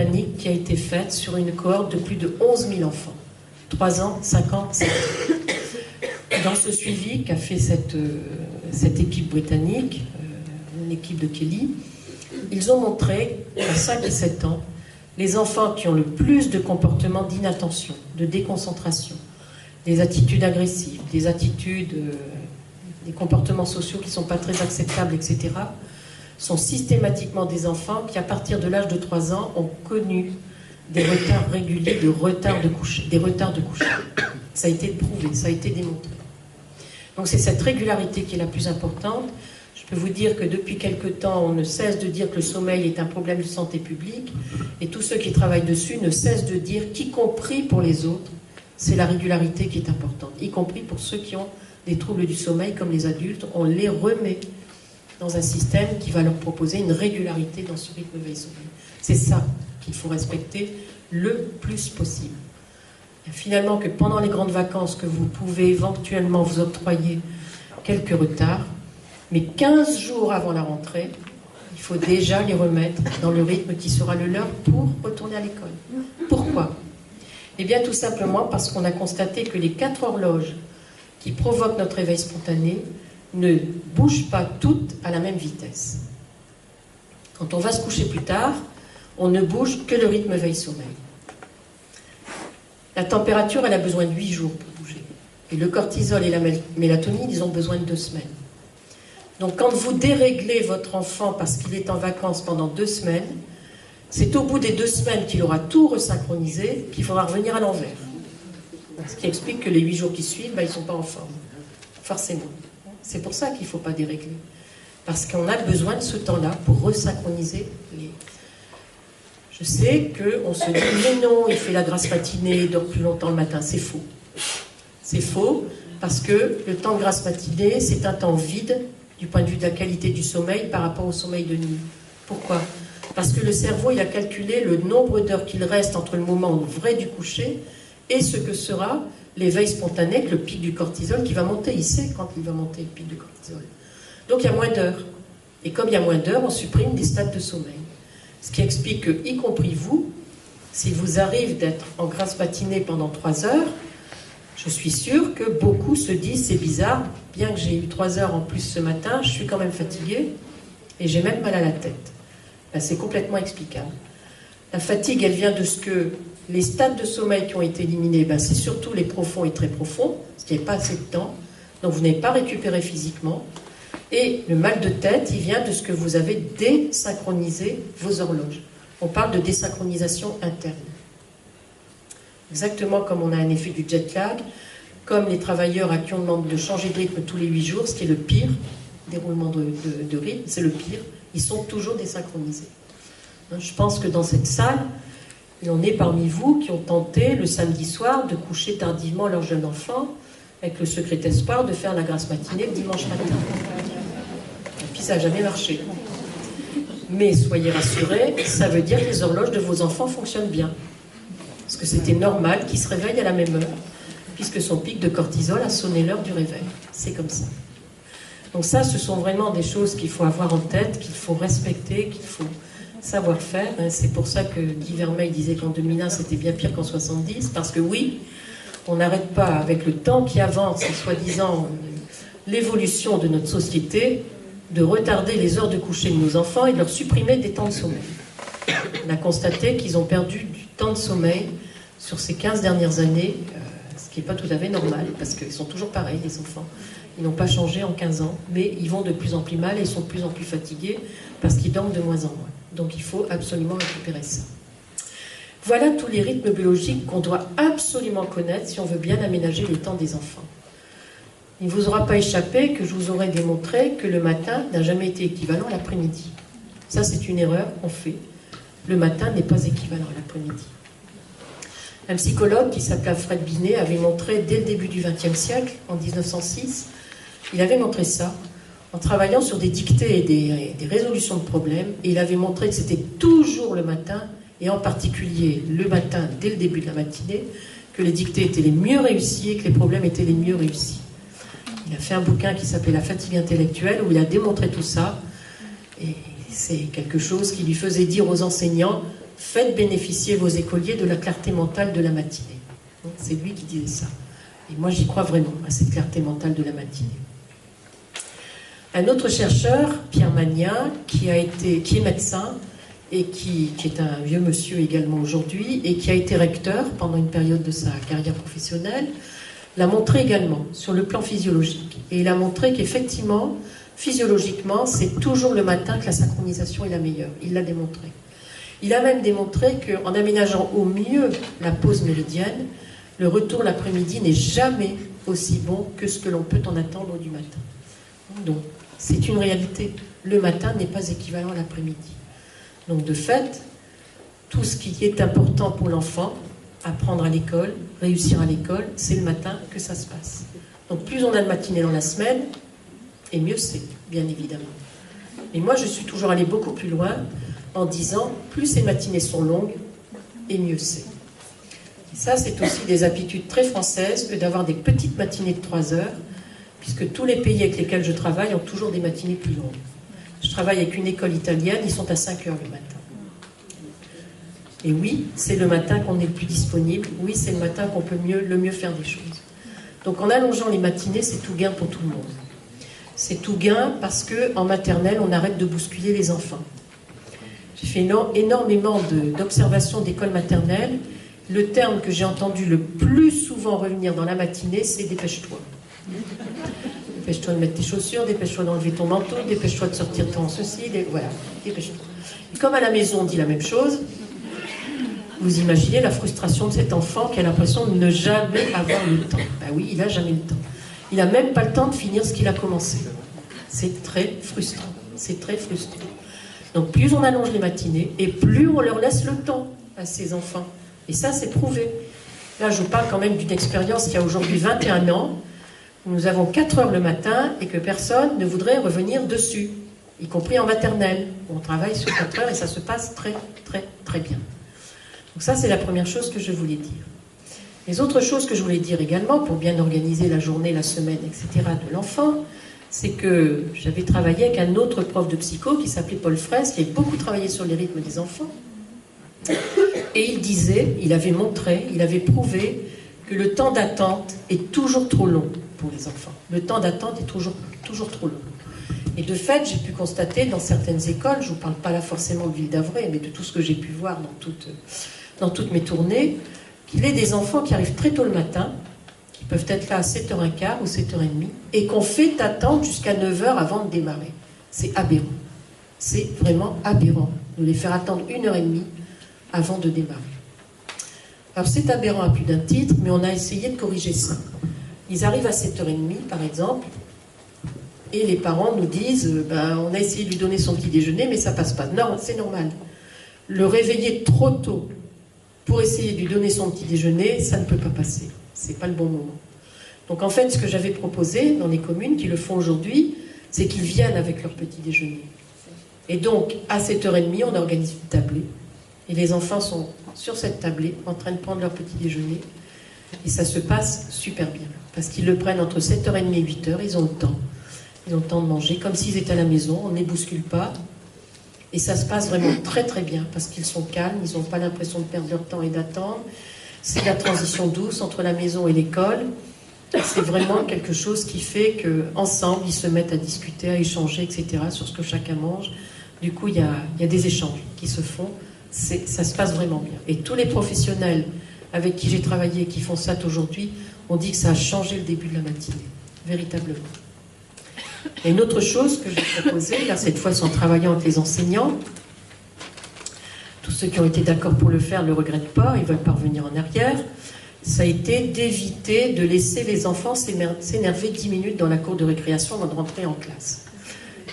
britannique qui a été faite sur une cohorte de plus de 11 000 enfants. 3 ans, 5 ans, 7 ans. Dans ce suivi qu'a fait cette équipe britannique, l'équipe de Kelly, ils ont montré qu'à 5 et 7 ans, les enfants qui ont le plus de comportements d'inattention, de déconcentration, des attitudes agressives, des comportements sociaux qui ne sont pas très acceptables, etc., sont systématiquement des enfants qui, à partir de l'âge de 3 ans, ont connu des retards réguliers, des retards de coucher. Ça a été prouvé, ça a été démontré. Donc c'est cette régularité qui est la plus importante. Je peux vous dire que depuis quelque temps, on ne cesse de dire que le sommeil est un problème de santé publique, et tous ceux qui travaillent dessus ne cessent de dire qu'y compris pour les autres, c'est la régularité qui est importante, y compris pour ceux qui ont des troubles du sommeil comme les adultes, on les remet dans un système qui va leur proposer une régularité dans ce rythme veille-sommeil. C'est ça qu'il faut respecter le plus possible. Et finalement, que pendant les grandes vacances, que vous pouvez éventuellement vous octroyer quelques retards, mais 15 jours avant la rentrée, il faut déjà les remettre dans le rythme qui sera le leur pour retourner à l'école. Pourquoi ? Eh bien, tout simplement parce qu'on a constaté que les 4 horloges qui provoquent notre éveil spontané ne bougent pas toutes à la même vitesse. Quand on va se coucher plus tard, on ne bouge que le rythme veille-sommeil. La température, elle a besoin de 8 jours pour bouger. Et le cortisol et la mélatonine, ils ont besoin de 2 semaines. Donc quand vous déréglez votre enfant parce qu'il est en vacances pendant 2 semaines, c'est au bout des 2 semaines qu'il aura tout resynchronisé qu'il faudra revenir à l'envers. Ce qui explique que les 8 jours qui suivent, ils ne sont pas en forme. Forcément. C'est pour ça qu'il ne faut pas dérégler. Parce qu'on a besoin de ce temps-là pour resynchroniser les... Je sais qu'on se dit, mais non, il fait la grasse matinée, il dort plus longtemps le matin. C'est faux. C'est faux, parce que le temps de grasse matinée, c'est un temps vide du point de vue de la qualité du sommeil par rapport au sommeil de nuit. Pourquoi ? Parce que le cerveau, il a calculé le nombre d'heures qu'il reste entre le moment vrai du coucher et ce que sera l'éveil spontané avec le pic du cortisol qui va monter. Il sait quand il va monter le pic du cortisol. Donc il y a moins d'heures. Et comme il y a moins d'heures, on supprime des stades de sommeil. Ce qui explique que, y compris vous, s'il vous arrive d'être en grasse matinée pendant 3 heures, je suis sûre que beaucoup se disent, c'est bizarre, bien que j'ai eu 3 heures en plus ce matin, je suis quand même fatiguée et j'ai même mal à la tête. Ben, c'est complètement explicable. La fatigue, elle vient de ce que les stades de sommeil qui ont été éliminés, ben, c'est surtout les profonds et très profonds, parce qu'il n'y a pas assez de temps, donc vous n'avez pas récupéré physiquement. Et le mal de tête, il vient de ce que vous avez désynchronisé vos horloges. On parle de désynchronisation interne. Exactement comme on a un effet du jet lag, comme les travailleurs à qui on demande de changer de rythme tous les 8 jours, ce qui est le pire déroulement de rythme, c'est le pire, ils sont toujours désynchronisés. Je pense que dans cette salle, il y en est parmi vous qui ont tenté le samedi soir de coucher tardivement leur jeune enfant avec le secret espoir de faire la grasse matinée le dimanche matin. Et puis ça n'a jamais marché. Mais soyez rassurés, ça veut dire que les horloges de vos enfants fonctionnent bien. Parce que c'était normal qu'ils se réveillent à la même heure, puisque son pic de cortisol a sonné l'heure du réveil. C'est comme ça. Donc ça, ce sont vraiment des choses qu'il faut avoir en tête, qu'il faut respecter, qu'il faut savoir faire. C'est pour ça que Guy Vermeil disait qu'en 2001, c'était bien pire qu'en 70, parce que oui, on n'arrête pas, avec le temps qui avance, et soi-disant l'évolution de notre société, de retarder les heures de coucher de nos enfants et de leur supprimer des temps de sommeil. On a constaté qu'ils ont perdu du temps de sommeil sur ces 15 dernières années, ce qui n'est pas tout à fait normal, parce qu'ils sont toujours pareils, les enfants. Ils n'ont pas changé en 15 ans, mais ils vont de plus en plus mal et ils sont de plus en plus fatigués parce qu'ils dorment de moins en moins. Donc il faut absolument récupérer ça. Voilà tous les rythmes biologiques qu'on doit absolument connaître si on veut bien aménager les temps des enfants. Il ne vous aura pas échappé que je vous aurais démontré que le matin n'a jamais été équivalent à l'après-midi. Ça, c'est une erreur qu'on fait. Le matin n'est pas équivalent à l'après-midi. Un psychologue qui s'appelait Alfred Binet avait montré dès le début du XXe siècle, en 1906, il avait montré ça en travaillant sur des dictées et des résolutions de problèmes, et il avait montré que c'était toujours le matin, et en particulier le matin, dès le début de la matinée, que les dictées étaient les mieux réussies et que les problèmes étaient les mieux réussis. Il a fait un bouquin qui s'appelait La fatigue intellectuelle, où il a démontré tout ça, et c'est quelque chose qui lui faisait dire aux enseignants, faites bénéficier vos écoliers de la clarté mentale de la matinée. C'est lui qui disait ça. Et moi, j'y crois vraiment, à cette clarté mentale de la matinée. Un autre chercheur, Pierre Magnin, qui est médecin, et qui est un vieux monsieur également aujourd'hui, et qui a été recteur pendant une période de sa carrière professionnelle, l'a montré également sur le plan physiologique. Et il a montré qu'effectivement, physiologiquement, c'est toujours le matin que la synchronisation est la meilleure. Il l'a démontré. Il a même démontré qu'en aménageant au mieux la pause méridienne, le retour l'après-midi n'est jamais aussi bon que ce que l'on peut en attendre du matin. Donc, c'est une réalité. Le matin n'est pas équivalent à l'après-midi. Donc, de fait, tout ce qui est important pour l'enfant, apprendre à l'école, réussir à l'école, c'est le matin que ça se passe. Donc, plus on a de matinées dans la semaine, et mieux c'est, bien évidemment. Et moi, je suis toujours allée beaucoup plus loin en disant, plus ces matinées sont longues, et mieux c'est. Et ça, c'est aussi des habitudes très françaises que d'avoir des petites matinées de 3 heures, puisque tous les pays avec lesquels je travaille ont toujours des matinées plus longues. Je travaille avec une école italienne, ils sont à 5 heures le matin. Et oui, c'est le matin qu'on est le plus disponible, oui, c'est le matin qu'on peut le mieux faire des choses. Donc en allongeant les matinées, c'est tout gain pour tout le monde. C'est tout gain parce qu'en maternelle, on arrête de bousculer les enfants. J'ai fait énormément d'observations d'école maternelle. Le terme que j'ai entendu le plus souvent revenir dans la matinée, c'est « dépêche-toi ». Dépêche-toi de mettre tes chaussures, dépêche-toi d'enlever ton manteau, dépêche-toi de sortir ton ceci, voilà, dépêche-toi. Et comme à la maison on dit la même chose, vous imaginez la frustration de cet enfant qui a l'impression de ne jamais avoir le temps. Ben oui, il n'a jamais le temps. Il n'a même pas le temps de finir ce qu'il a commencé. C'est très frustrant. C'est très frustrant. Donc plus on allonge les matinées, et plus on leur laisse le temps à ces enfants. Et ça, c'est prouvé. Là, je vous parle quand même d'une expérience qui a aujourd'hui 21 ans. Nous avons 4 heures le matin et que personne ne voudrait revenir dessus, y compris en maternelle. On travaille sur 4 heures et ça se passe très, très, très bien. Donc ça, c'est la première chose que je voulais dire. Les autres choses que je voulais dire également, pour bien organiser la journée, la semaine, etc. de l'enfant, c'est que j'avais travaillé avec un autre prof de psycho qui s'appelait Paul Fraisse, qui avait beaucoup travaillé sur les rythmes des enfants. Et il disait, il avait montré, il avait prouvé que le temps d'attente est toujours trop long pour les enfants. Le temps d'attente est toujours trop long. Et de fait, j'ai pu constater dans certaines écoles, je ne vous parle pas là forcément de Ville d'Avray, mais de tout ce que j'ai pu voir dans toutes mes tournées, qu'il y ait des enfants qui arrivent très tôt le matin, qui peuvent être là à 7h15 ou 7h30, et qu'on fait attendre jusqu'à 9h avant de démarrer. C'est aberrant. C'est vraiment aberrant de les faire attendre 1h30 avant de démarrer. Alors c'est aberrant à plus d'un titre, mais on a essayé de corriger ça. Ils arrivent à 7h30, par exemple, et les parents nous disent on a essayé de lui donner son petit déjeuner, mais ça passe pas. Non, c'est normal. Le réveiller trop tôt pour essayer de lui donner son petit déjeuner, ça ne peut pas passer. C'est pas le bon moment. Donc en fait, ce que j'avais proposé dans les communes qui le font aujourd'hui, c'est qu'ils viennent avec leur petit déjeuner. Et donc, à 7h30, on organise une tablée. Et les enfants sont sur cette tablée, en train de prendre leur petit déjeuner. Et ça se passe super bien. Parce qu'ils le prennent entre 7h30 et 8h, ils ont le temps. Ils ont le temps de manger, comme s'ils étaient à la maison, on ne les bouscule pas. Et ça se passe vraiment très très bien, parce qu'ils sont calmes, ils n'ont pas l'impression de perdre leur temps et d'attendre. C'est la transition douce entre la maison et l'école. C'est vraiment quelque chose qui fait qu'ensemble, ils se mettent à discuter, à échanger, etc., sur ce que chacun mange. Du coup, il y a des échanges qui se font. Ça se passe vraiment bien. Et tous les professionnels avec qui j'ai travaillé, qui font ça aujourd'hui, ont dit que ça a changé le début de la matinée, véritablement. Et une autre chose que j'ai proposée, là cette fois c'est en travaillant avec les enseignants, tous ceux qui ont été d'accord pour le faire ne le regrettent pas, ils veulent pas revenir en arrière, ça a été d'éviter de laisser les enfants s'énerver 10 minutes dans la cour de récréation avant de rentrer en classe.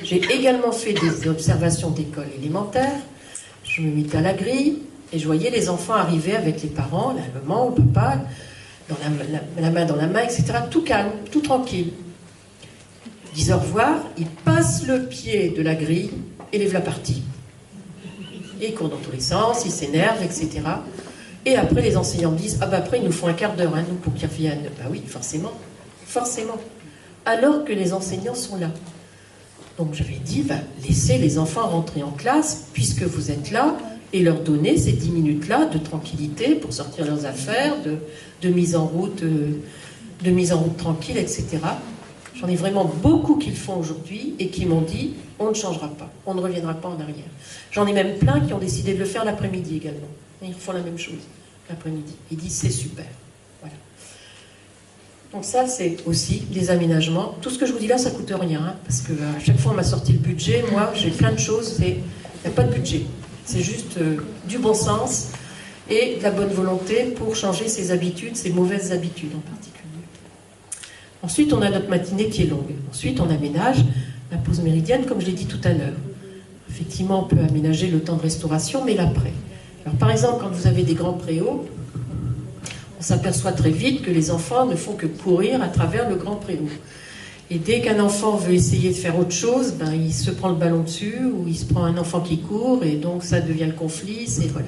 J'ai également fait des observations d'école élémentaire, je me mettais à la grille et je voyais les enfants arriver avec les parents, la maman ou le papa, dans la main dans la main, etc. Tout calme, tout tranquille. Ils disent au revoir, ils passent le pied de la grille et les voilà partis. Et ils courent dans tous les sens, ils s'énervent, etc. Et après, les enseignants me disent « Ah ben après, il nous faut un quart d'heure, nous, pour qu'ils reviennent. » Ben oui, forcément, forcément. Alors que les enseignants sont là. Donc j'avais dit, laissez les enfants rentrer en classe, puisque vous êtes là, et leur donner ces 10 minutes-là de tranquillité pour sortir leurs affaires, de mise en route tranquille, etc. J'en ai vraiment beaucoup qui le font aujourd'hui et qui m'ont dit on ne changera pas, on ne reviendra pas en arrière. J'en ai même plein qui ont décidé de le faire l'après-midi également. Ils font la même chose l'après-midi. Ils disent c'est super. Voilà. Donc ça, c'est aussi des aménagements. Tout ce que je vous dis là, ça ne coûte rien, hein, parce qu'à chaque fois on m'a sorti le budget. Moi, j'ai plein de choses, il n'y a pas de budget. C'est juste du bon sens et de la bonne volonté pour changer ses habitudes, ses mauvaises habitudes en particulier. Ensuite, on a notre matinée qui est longue. Ensuite, on aménage la pause méridienne, comme je l'ai dit tout à l'heure. Effectivement, on peut aménager le temps de restauration, mais l'après. Alors, par exemple, quand vous avez des grands préaux, on s'aperçoit très vite que les enfants ne font que courir à travers le grand préau. Et dès qu'un enfant veut essayer de faire autre chose, ben, il se prend le ballon dessus, ou il se prend un enfant qui court, et donc ça devient le conflit, voilà.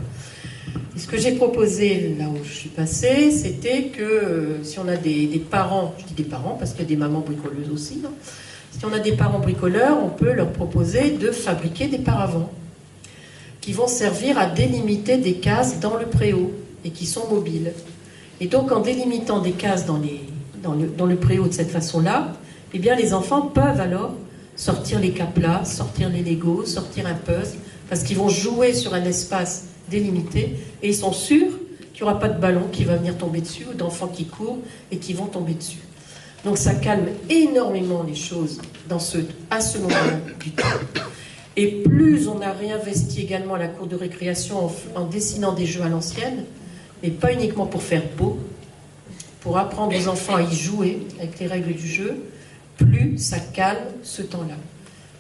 Et ce que j'ai proposé, là où je suis passée, c'était que si on a des parents, je dis des parents parce qu'il y a des mamans bricoleuses aussi, hein, si on a des parents bricoleurs, on peut leur proposer de fabriquer des paravents qui vont servir à délimiter des cases dans le préau et qui sont mobiles. Et donc en délimitant des cases dans le préau de cette façon-là, eh bien les enfants peuvent alors sortir les caplas, sortir les Legos, sortir un puzzle, parce qu'ils vont jouer sur un espace délimité et ils sont sûrs qu'il n'y aura pas de ballon qui va venir tomber dessus ou d'enfants qui courent et qui vont tomber dessus. Donc ça calme énormément les choses à ce moment-là du temps. Et plus on a réinvesti également la cour de récréation en dessinant des jeux à l'ancienne, mais pas uniquement pour faire beau, pour apprendre aux enfants à y jouer avec les règles du jeu, plus ça calme ce temps-là.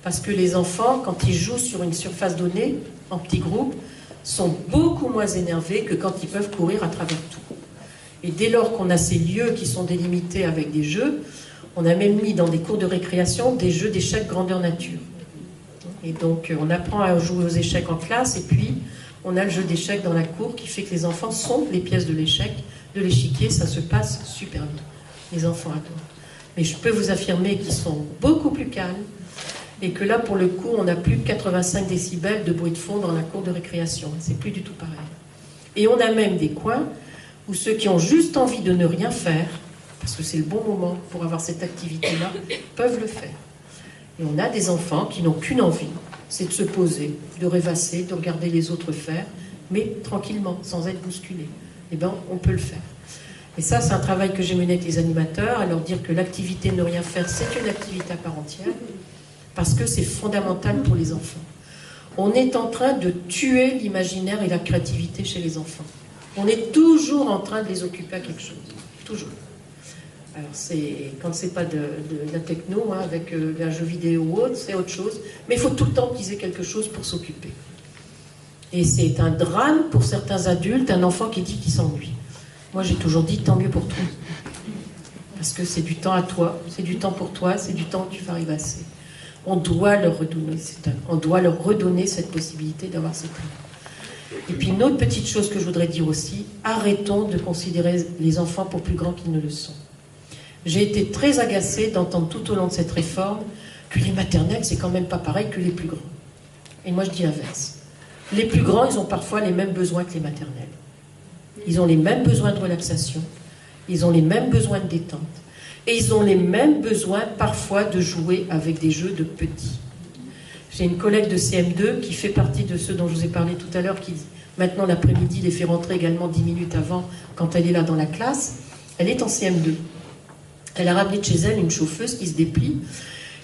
Parce que les enfants, quand ils jouent sur une surface donnée, en petits groupes, sont beaucoup moins énervés que quand ils peuvent courir à travers tout. Et dès lors qu'on a ces lieux qui sont délimités avec des jeux, on a même mis dans des cours de récréation des jeux d'échecs grandeur nature. Et donc on apprend à jouer aux échecs en classe et puis on a le jeu d'échecs dans la cour qui fait que les enfants sont les pièces de l'échiquier, ça se passe super bien. Les enfants adorent. Mais je peux vous affirmer qu'ils sont beaucoup plus calmes et que là, pour le coup, on n'a plus de 85 décibels de bruit de fond dans la cour de récréation. C'est plus du tout pareil. Et on a même des coins où ceux qui ont juste envie de ne rien faire, parce que c'est le bon moment pour avoir cette activité-là, peuvent le faire. Et on a des enfants qui n'ont qu'une envie, c'est de se poser, de rêvasser, de regarder les autres faire, mais tranquillement, sans être bousculés. Eh bien, on peut le faire. Et ça, c'est un travail que j'ai mené avec les animateurs, à leur dire que l'activité ne rien faire, c'est une activité à part entière, parce que c'est fondamental pour les enfants. On est en train de tuer l'imaginaire et la créativité chez les enfants. On est toujours en train de les occuper à quelque chose. Toujours. Alors, quand c'est pas de la techno, hein, avec un jeu vidéo ou autre, c'est autre chose. Mais il faut tout le temps qu'ils aient quelque chose pour s'occuper. Et c'est un drame pour certains adultes, un enfant qui dit qu'il s'ennuie. Moi, j'ai toujours dit, tant mieux pour toi. Parce que c'est du temps à toi, c'est du temps pour toi, c'est du temps que tu vas rêvasser. On doit leur redonner cette possibilité d'avoir ce temps. Et puis une autre petite chose que je voudrais dire aussi, arrêtons de considérer les enfants pour plus grands qu'ils ne le sont. J'ai été très agacée d'entendre tout au long de cette réforme que les maternelles, c'est quand même pas pareil que les plus grands. Et moi je dis l'inverse. Les plus grands, ils ont parfois les mêmes besoins que les maternelles. Ils ont les mêmes besoins de relaxation, ils ont les mêmes besoins de détente. Et ils ont les mêmes besoins parfois de jouer avec des jeux de petits. J'ai une collègue de CM2 qui fait partie de ceux dont je vous ai parlé tout à l'heure, qui maintenant l'après-midi les fait rentrer également 10 minutes avant quand elle est là dans la classe. Elle est en CM2. Elle a ramené de chez elle une chauffeuse qui se déplie.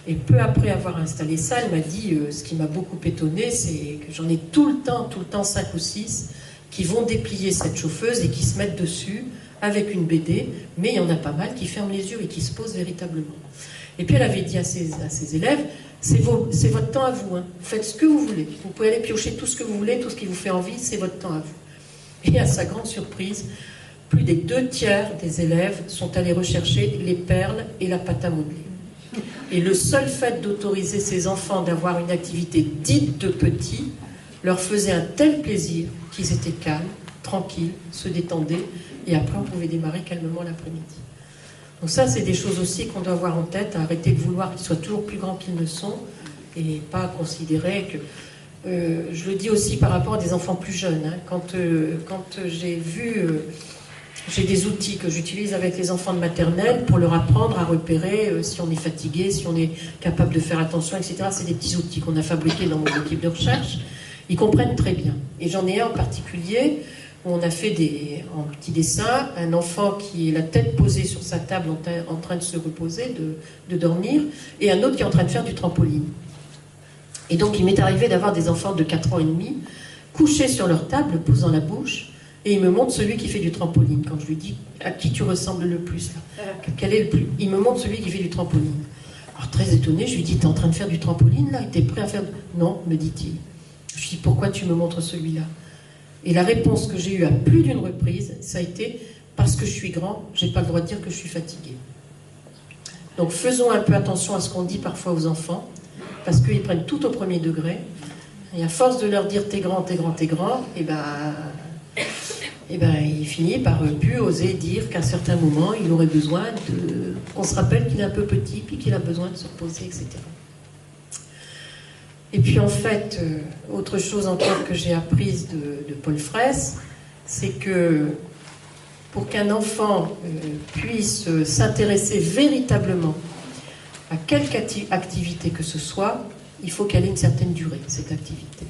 Et peu après avoir installé ça, elle m'a dit, ce qui m'a beaucoup étonnée, c'est que j'en ai tout le temps 5 ou 6 qui vont déplier cette chauffeuse et qui se mettent dessus avec une BD, mais il y en a pas mal qui ferment les yeux et qui se posent véritablement. Et puis elle avait dit à ses élèves, c'est votre temps à vous, hein. Faites ce que vous voulez, vous pouvez aller piocher tout ce que vous voulez, tout ce qui vous fait envie, c'est votre temps à vous. Et à sa grande surprise, plus des 2/3 des élèves sont allés rechercher les perles et la pâte à modeler. Et le seul fait d'autoriser ces enfants d'avoir une activité dite de petit leur faisait un tel plaisir qu'ils étaient calmes, tranquilles, se détendaient, et après on pouvait démarrer calmement l'après-midi. Donc ça, c'est des choses aussi qu'on doit avoir en tête, à arrêter de vouloir qu'ils soient toujours plus grands qu'ils ne sont, et pas considérer que je le dis aussi par rapport à des enfants plus jeunes. Hein. Quand j'ai j'ai des outils que j'utilise avec les enfants de maternelle pour leur apprendre à repérer si on est fatigué, si on est capable de faire attention, etc. C'est des petits outils qu'on a fabriqués dans mon équipe de recherche. Ils comprennent très bien. Et j'en ai un en particulier où on a fait en petit dessin un enfant qui est la tête posée sur sa table en train de se reposer, de dormir, et un autre qui est en train de faire du trampoline. Et donc il m'est arrivé d'avoir des enfants de 4 ans et demi couchés sur leur table, posant la bouche, et il me montre celui qui fait du trampoline. Quand je lui dis à qui tu ressembles le plus là, quel est le plus, il me montre celui qui fait du trampoline. Alors très étonné, je lui dis, t'es en train de faire du trampoline là, et t'es prêt à faire... Non, me dit-il. Je lui dis, pourquoi tu me montres celui-là? Et la réponse que j'ai eue à plus d'une reprise, ça a été, parce que je suis grand, j'ai pas le droit de dire que je suis fatigué. Donc faisons un peu attention à ce qu'on dit parfois aux enfants, parce qu'ils prennent tout au premier degré, et à force de leur dire t'es grand, t'es grand, t'es grand, et ben il finit par plus oser dire qu'à un certain moment, il aurait besoin qu'on se rappelle qu'il est un peu petit, puis qu'il a besoin de se reposer, etc. Et puis en fait, autre chose encore que j'ai apprise de Paul Fraisse, c'est que pour qu'un enfant puisse s'intéresser véritablement à quelque activité que ce soit, il faut qu'elle ait une certaine durée, cette activité.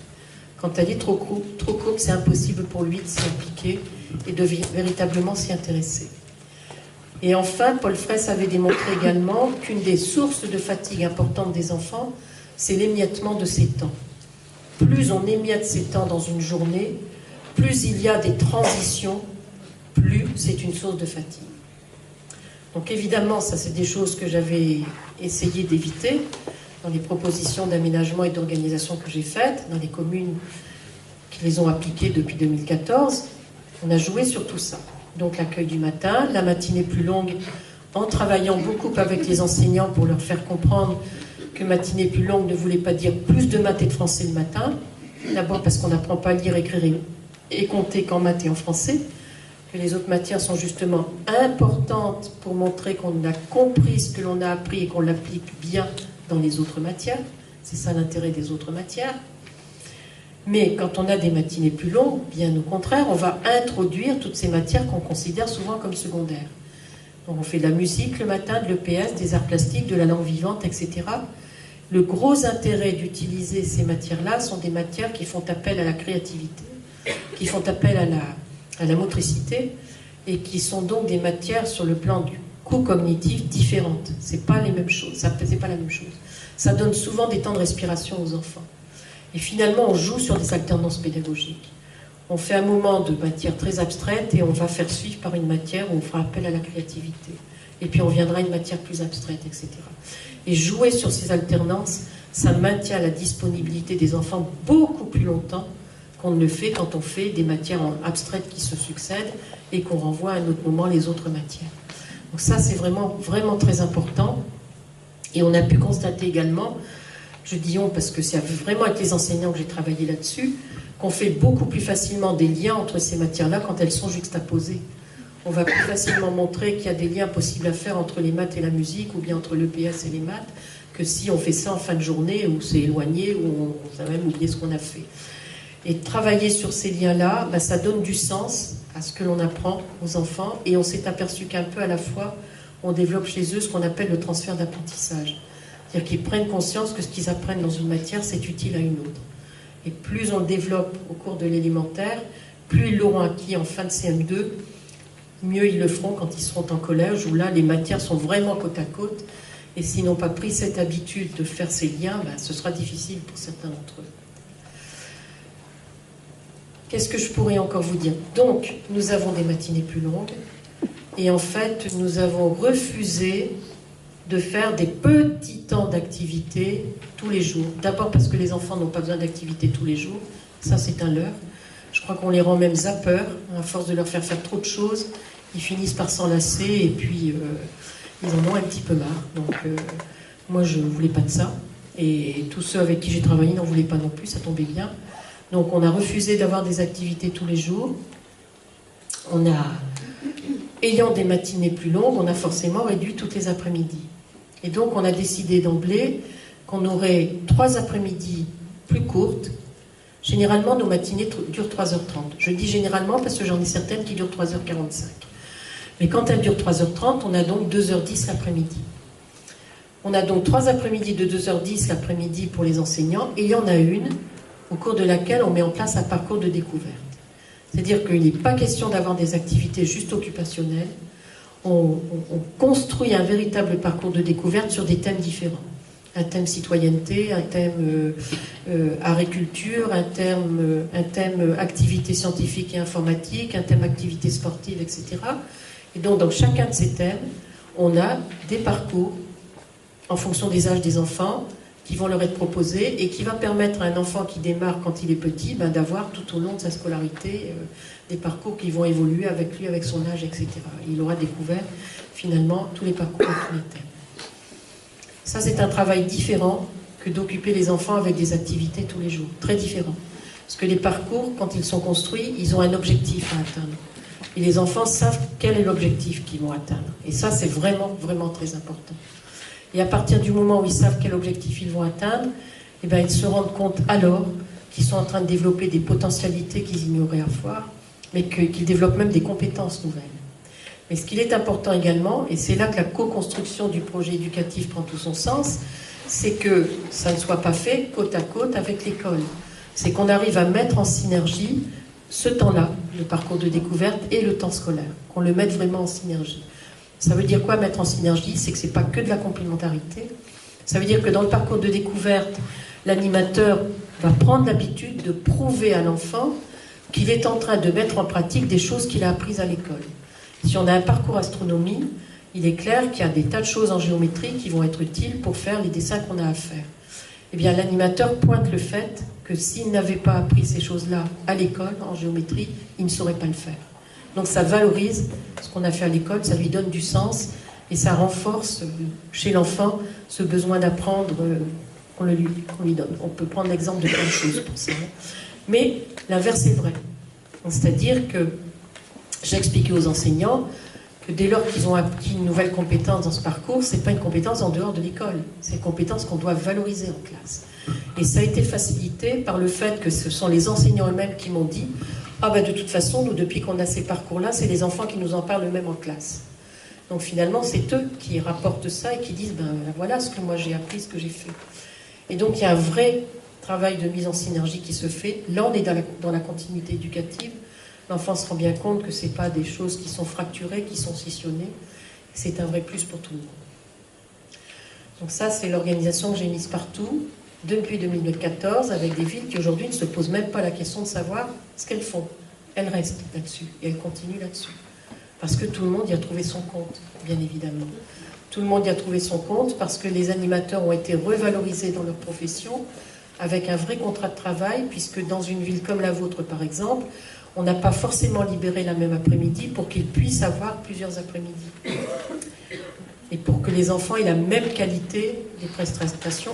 Quand elle est trop courte, c'est impossible pour lui de s'y impliquer et de véritablement s'y intéresser. Et enfin, Paul Fraisse avait démontré également qu'une des sources de fatigue importantes des enfants, c'est l'émiettement de ces temps. Plus on émiette ces temps dans une journée, plus il y a des transitions, plus c'est une source de fatigue. Donc évidemment, ça c'est des choses que j'avais essayé d'éviter dans les propositions d'aménagement et d'organisation que j'ai faites, dans les communes qui les ont appliquées depuis 2014. On a joué sur tout ça. Donc l'accueil du matin, la matinée plus longue, en travaillant beaucoup avec les enseignants pour leur faire comprendre que matinée plus longue ne voulait pas dire plus de maths et de français le matin. D'abord parce qu'on n'apprend pas à lire, écrire et compter qu'en maths et en français, que les autres matières sont justement importantes pour montrer qu'on a compris ce que l'on a appris et qu'on l'applique bien dans les autres matières. C'est ça l'intérêt des autres matières. Mais quand on a des matinées plus longues, bien au contraire, on va introduire toutes ces matières qu'on considère souvent comme secondaires. Donc on fait de la musique le matin, de l'EPS, des arts plastiques, de la langue vivante, etc. Le gros intérêt d'utiliser ces matières-là sont des matières qui font appel à la créativité, qui font appel à la motricité, et qui sont donc des matières sur le plan du coût cognitif différentes. C'est pas les mêmes choses, c'est pas la même chose. Ça donne souvent des temps de respiration aux enfants. Et finalement, on joue sur des alternances pédagogiques. On fait un moment de matière très abstraite et on va faire suivre par une matière où on fera appel à la créativité. Et puis on viendra à une matière plus abstraite, etc. Et jouer sur ces alternances, ça maintient la disponibilité des enfants beaucoup plus longtemps qu'on ne le fait quand on fait des matières abstraites qui se succèdent et qu'on renvoie à un autre moment les autres matières. Donc ça, c'est vraiment, vraiment très important. Et on a pu constater également, je dis on parce que c'est vraiment avec les enseignants que j'ai travaillé là-dessus, qu'on fait beaucoup plus facilement des liens entre ces matières-là quand elles sont juxtaposées. On va plus facilement montrer qu'il y a des liens possibles à faire entre les maths et la musique, ou bien entre l'EPS et les maths, que si on fait ça en fin de journée, où c'est éloigné, où on a même oublié ce qu'on a fait. Et travailler sur ces liens-là, ça donne du sens à ce que l'on apprend aux enfants, et on s'est aperçu qu'un peu à la fois, on développe chez eux ce qu'on appelle le transfert d'apprentissage. C'est-à-dire qu'ils prennent conscience que ce qu'ils apprennent dans une matière, c'est utile à une autre. Et plus on le développe au cours de l'élémentaire, plus ils l'auront acquis en fin de CM2, mieux ils le feront quand ils seront en collège, où là, les matières sont vraiment côte à côte. Et s'ils n'ont pas pris cette habitude de faire ces liens, ce sera difficile pour certains d'entre eux. Qu'est-ce que je pourrais encore vous dire? Donc, nous avons des matinées plus longues. Et en fait, nous avons refusé de faire des petits temps d'activité tous les jours. D'abord parce que les enfants n'ont pas besoin d'activité tous les jours. Ça, c'est un leurre. Je crois qu'on les rend même zappeurs. À force de leur faire trop de choses, ils finissent par s'enlacer et puis ils en ont un petit peu marre. Donc, moi, je ne voulais pas de ça. Et tous ceux avec qui j'ai travaillé n'en voulaient pas non plus, ça tombait bien. Donc, on a refusé d'avoir des activités tous les jours. Ayant des matinées plus longues, on a forcément réduit toutes les après-midi. Et donc, on a décidé d'emblée qu'on aurait 3 après-midi plus courtes, Généralement, nos matinées durent 3h30. Je dis généralement parce que j'en ai certaines qui durent 3h45. Mais quand elles durent 3h30, on a donc 2h10 l'après-midi. On a donc 3 après-midi de 2h10 l'après-midi pour les enseignants, et il y en a une au cours de laquelle on met en place un parcours de découverte. C'est-à-dire qu'il n'est pas question d'avoir des activités juste occupationnelles. On construit un véritable parcours de découverte sur des thèmes différents. Un thème citoyenneté, un thème agriculture, un thème activité scientifique et informatique, un thème activité sportive, etc. Et donc, dans chacun de ces thèmes, on a des parcours en fonction des âges des enfants qui vont leur être proposés et qui va permettre à un enfant qui démarre quand il est petit d'avoir tout au long de sa scolarité des parcours qui vont évoluer avec lui, avec son âge, etc. Il aura découvert finalement tous les parcours et tous les thèmes. Ça, c'est un travail différent que d'occuper les enfants avec des activités tous les jours. Très différent. Parce que les parcours, quand ils sont construits, ils ont un objectif à atteindre. Et les enfants savent quel est l'objectif qu'ils vont atteindre. Et ça, c'est vraiment, vraiment très important. Et à partir du moment où ils savent quel objectif ils vont atteindre, eh bien, ils se rendent compte alors qu'ils sont en train de développer des potentialités qu'ils ignoraient avoir, mais qu'ils développent même des compétences nouvelles. Mais ce qu'il est important également, et c'est là que la co-construction du projet éducatif prend tout son sens, c'est que ça ne soit pas fait côte à côte avec l'école. C'est qu'on arrive à mettre en synergie ce temps-là, le parcours de découverte, et le temps scolaire, qu'on le mette vraiment en synergie. Ça veut dire quoi, mettre en synergie? C'est que ce n'est pas que de la complémentarité. Ça veut dire que dans le parcours de découverte, l'animateur va prendre l'habitude de prouver à l'enfant qu'il est en train de mettre en pratique des choses qu'il a apprises à l'école. Si on a un parcours astronomie, il est clair qu'il y a des tas de choses en géométrie qui vont être utiles pour faire les dessins qu'on a à faire. Eh bien, l'animateur pointe le fait que s'il n'avait pas appris ces choses-là à l'école, en géométrie, il ne saurait pas le faire. Donc ça valorise ce qu'on a fait à l'école, ça lui donne du sens et ça renforce chez l'enfant ce besoin d'apprendre qu'on lui donne. On peut prendre l'exemple de plein de choses pour ça. Mais l'inverse est vrai. C'est-à-dire que j'ai expliqué aux enseignants que dès lors qu'ils ont acquis une nouvelle compétence dans ce parcours, ce n'est pas une compétence en dehors de l'école, c'est une compétence qu'on doit valoriser en classe. Et ça a été facilité par le fait que ce sont les enseignants eux-mêmes qui m'ont dit « Ah ben de toute façon, nous depuis qu'on a ces parcours-là, c'est les enfants qui nous en parlent eux-mêmes en classe. » Donc finalement, c'est eux qui rapportent ça et qui disent « Ben voilà ce que moi j'ai appris, ce que j'ai fait. » Et donc il y a un vrai travail de mise en synergie qui se fait. Là, on est dans la continuité éducative. L'enfant se rend bien compte que ce n'est pas des choses qui sont fracturées, qui sont scissionnées. C'est un vrai plus pour tout le monde. Donc ça, c'est l'organisation que j'ai mise partout, depuis 2014, avec des villes qui aujourd'hui ne se posent même pas la question de savoir ce qu'elles font. Elles restent là-dessus, et elles continuent là-dessus. Parce que tout le monde y a trouvé son compte, bien évidemment. Tout le monde y a trouvé son compte parce que les animateurs ont été revalorisés dans leur profession, avec un vrai contrat de travail, puisque dans une ville comme la vôtre, par exemple, on n'a pas forcément libéré la même après-midi pour qu'ils puissent avoir plusieurs après-midi. Et pour que les enfants aient la même qualité des prestations.